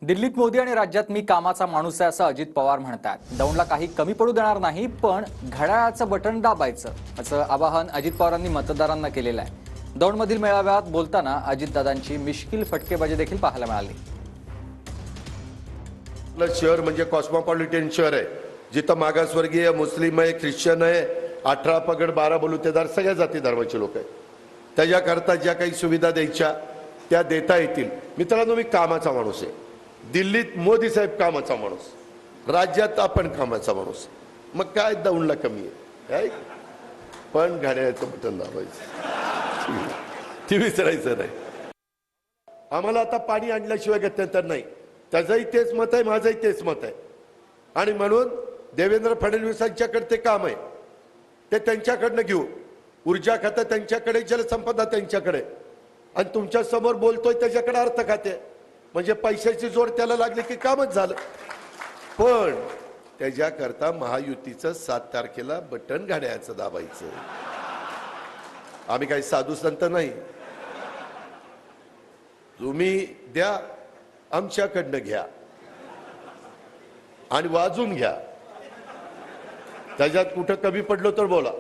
दिल्लीत मोदी आणि राज्यात मी कामाचा माणूस आहे असं अजित पवार म्हणतात. दौंडला काही कमी पडू देणार नाही, पण घड्याळाचं बटन दाबायचं असं आवाहन अजित पवारांनी मतदारांना केलेलं आहे. दौंडमधील मेळाव्यात बोलताना अजितदादांची मिश्किल फटकेबाजी देखील पाहायला मिळाली. शहर म्हणजे कॉस्मोपॉलिटन शहर आहे, जिथं मागासवर्गीय, मुस्लिम आहे, ख्रिश्चन आहे, 18 पगड 12 बलुतेदार सगळ्या जाती धर्माचे लोक आहेत. त्याच्याकरता ज्या काही सुविधा द्यायच्या त्या देता येतील. मित्रांनो, मी कामाचा माणूस आहे. दिल्लीत मोदी साहेब कामाचा माणूस, राज्यात आपण कामाचा माणूस. मग काय दौंडला कमी आहे? पण घड्याळाचं बटन दाबायचं, ती विसरायचं नाही. आम्हाला आता पाणी आणल्याशिवाय गत्यंतर नाही. त्याचंही तेच मत आहे, माझंही तेच मत आहे. आणि म्हणून देवेंद्र फडणवीसांच्याकडे ते काम आहे, ते त्यांच्याकडनं घेऊ. ऊर्जा खातं त्यांच्याकडे, जलसंपदा त्यांच्याकडे, आणि तुमच्या समोर बोलतोय त्याच्याकडे अर्थ खाते. म्हणजे पैशाची जोड त्याला लागली की कामच झालं. पण त्याच्याकरता महायुतीचं 7 तारखेला बटन घड्याळाचं दाबायचं. आम्ही काही साधू संत नाही. तुम्ही द्या, आमच्याकडनं घ्या आणि वाजून घ्या. त्याच्यात कुठं कमी पडलो तर बोला.